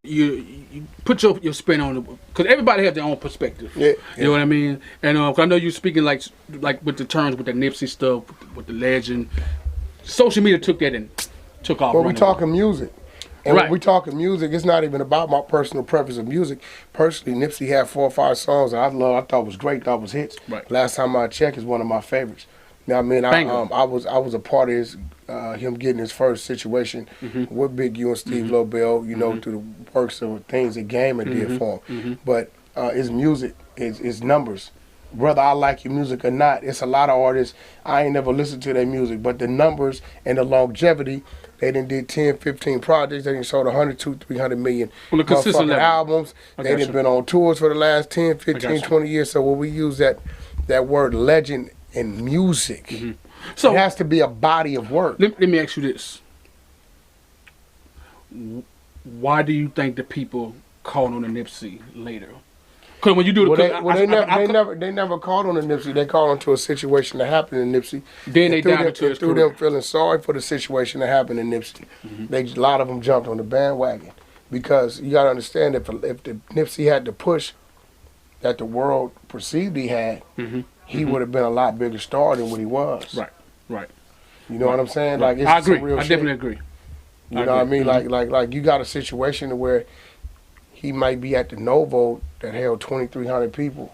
you put your spin on it, because everybody has their own perspective. Yeah, you know what I mean. And 'cause I know you speaking like with the terms with the Nipsey stuff, with the legend. Social media took that and took off. Well, we talking music, and right. when we talking music, it's not even about my personal preference of music. Personally, Nipsey had 4 or 5 songs that I thought was great, thought was hits. Right. Last time I checked, is one of my favorites. You know what I mean? I was a part of his, him getting his first situation with Big U and Steve Lobel, you know, through the works of things that Game did for him. But his music, his numbers, whether I like your music or not, it's a lot of artists, I ain't never listened to their music, but the numbers and the longevity, they done did 10, 15 projects, they done sold 100, 200, 300 million motherfucking albums. They done been on tours for the last 10, 15, 20 years. So when we use that word legend in music, so it has to be a body of work. Let me ask you this. Why do you think the people called on the Nipsey later? Because when you do the they never called on the Nipsey. They called onto a situation that happened in Nipsey. Then they dived into his through them feeling sorry for the situation that happened in Nipsey. A lot of them jumped on the bandwagon, because you got to understand, if the Nipsey had the push that the world perceived he had, he would have been a lot bigger star than what he was. Right. You know what I'm saying? Like, it's I agree. Real I shit. definitely agree. You know what I mean? Like you got a situation where he might be at the Novo that held 2,300 people,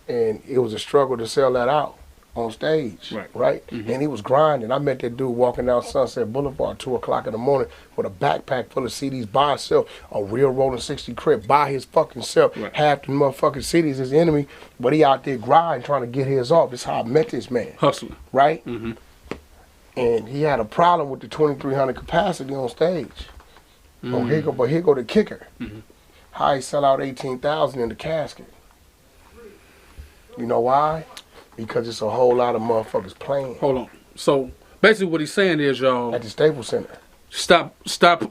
and it was a struggle to sell that out on stage, right? And he was grinding. I met that dude walking down Sunset Boulevard 2 o'clock in the morning with a backpack full of CDs by himself, a real Rolling 60 crib by his fucking self. Half the motherfucking CDs his enemy, but he out there grinding, trying to get his off. That's how I met this man. Hustling. Right? And he had a problem with the 2,300 capacity on stage. But here go the kicker. How he sell out 18,000 in the casket. You know why? Because it's a whole lot of motherfuckers playing. Hold on. So basically what he's saying is, y'all, at the Staples Center, stop.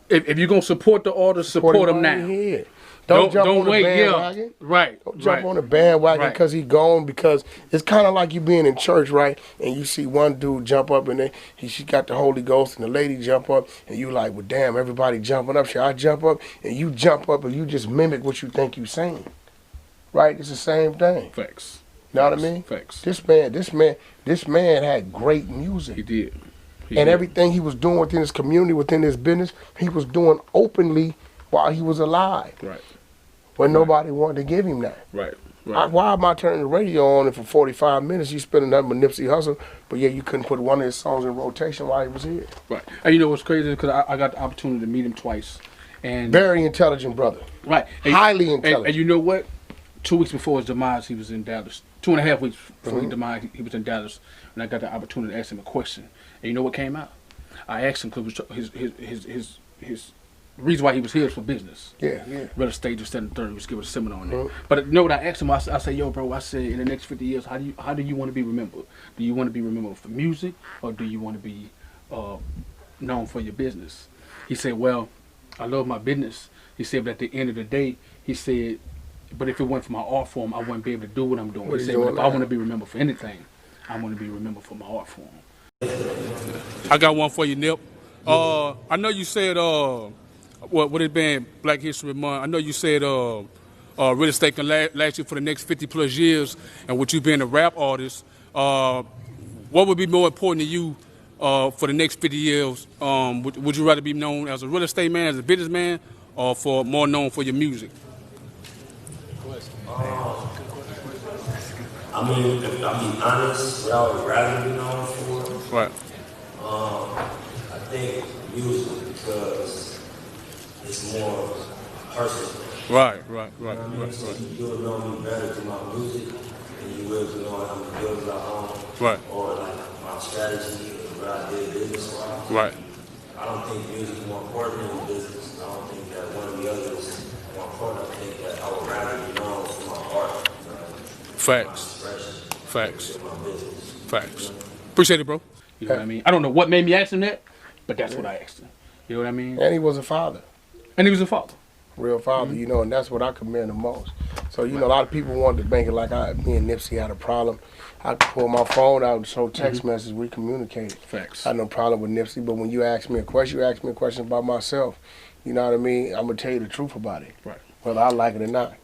If you're gonna support the artist, support him now. Don't jump on the bandwagon. Right. Don't jump on the bandwagon because he gone, because it's kind of like you being in church, right? And you see one dude jump up and she got the Holy Ghost, and the lady jump up, and you like, well, damn, everybody jumping up. Should I jump up? And you jump up and you just mimic what you think you saying. Right? It's the same thing. Facts. You know what I mean? Facts. This man had great music. He did. Everything he was doing within his community, within his business, he was doing openly while he was alive. Right. But nobody wanted to give him that. Right. Why am I turning the radio on and for 45 minutes you spending nothing with Nipsey Hussle, but yeah, you couldn't put one of his songs in rotation while he was here? Right. And you know what's crazy? Because I got the opportunity to meet him twice. And very intelligent brother. Right. Highly intelligent. And you know what? 2 weeks before his demise, he was in Dallas. 2.5 weeks before his demise, he was in Dallas. And I got the opportunity to ask him a question. And you know what came out? I asked him because his reason why he was here was for business. Yeah. Real estate, just and third. He was giving a seminar on that. But you know what I asked him? I said, yo, bro, I said, in the next 50 years, how do you want to be remembered? Do you want to be remembered for music, or do you want to be known for your business? He said, well, I love my business. He said, but at the end of the day, he said, but if it went for my art form, I wouldn't be able to do what I'm doing. He said, but if I want to be remembered for anything, I want to be remembered for my art form. I got one for you, Nip. I know you said, what it been Black History Month, I know you said real estate can last you for the next 50 plus years, and with you being a rap artist, what would be more important to you for the next 50 years? Would you rather be known as a real estate man, as a businessman, or for more known for your music? I mean, if I'm being honest, what I would rather be known for, right. I think music, because it's more personal. Right. So you will know me better through my music than you will to know how many bills I own. Right. Or like my strategy, what I did business-wise. Right. I don't think music is more important than business. I don't think that one of the others is more important. I think that I would rather be known for my art. Facts. Appreciate it, bro. You know what I mean? I don't know what made me ask him that, but that's what I asked him. You know what I mean? And he was a father. Real father, you know, and that's what I commend the most. So, you know, a lot of people wanted to make it like me and Nipsey had a problem. I could pull my phone out and show text messages, we communicated. Facts. I had no problem with Nipsey, but when you ask me a question, you ask me a question about myself. You know what I mean? I'm gonna tell you the truth about it, Right. whether I like it or not.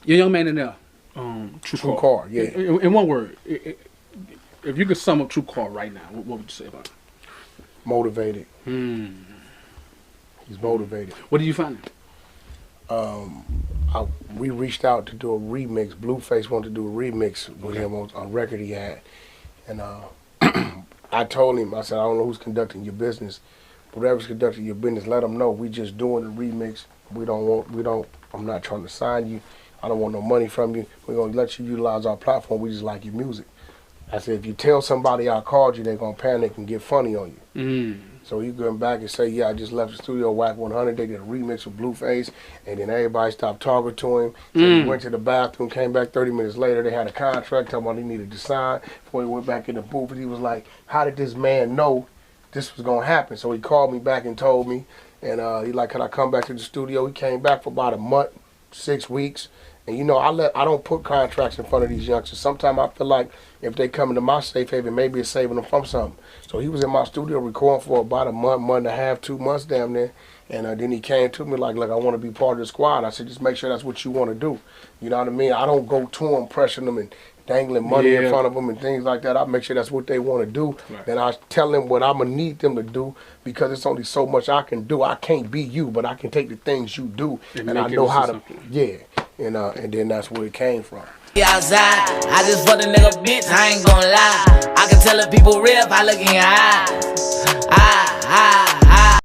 Your young man in there, Trucarr, yeah. In one word, if you could sum up Trucarr right now, what would you say about him? Motivated. Hmm. He's motivated. What did you find? We reached out to do a remix. Blueface wanted to do a remix with him on a record he had, and I told him, I said, I don't know who's conducting your business. Whatever's conducting your business, let them know. We just doing a remix. I'm not trying to sign you. I don't want no money from you. We're going to let you utilize our platform. We just like your music. I said, if you tell somebody I called you, they're going to panic and get funny on you. Mm. So you go back and say, yeah, I just left the studio, Wack100. They did a remix with Blueface, and then everybody stopped talking to him. So he went to the bathroom, came back 30 minutes later. They had a contract, talking about he needed to sign. Before he went back in the booth, and he was like, how did this man know this was going to happen? So he called me back and told me, and he like, can I come back to the studio? He came back for about a month, 6 weeks. And you know, I don't put contracts in front of these youngsters. Sometimes I feel like if they come into my safe haven, maybe it's saving them from something. So he was in my studio recording for about a month, month and a half, 2 months down there. And then he came to me like, look, I want to be part of the squad. I said, just make sure that's what you want to do. You know what I mean? I don't go to them, pressuring them and dangling money in front of them and things like that. I make sure that's what they want to do. Right. Then I tell them what I'm going to need them to do, because it's only so much I can do. I can't be you, but I can take the things you do, and I know how to, and then that's where it came from. Outside, I just fucked a nigga bitch, I ain't gon' lie. I can tell if people real if I look in your eyes.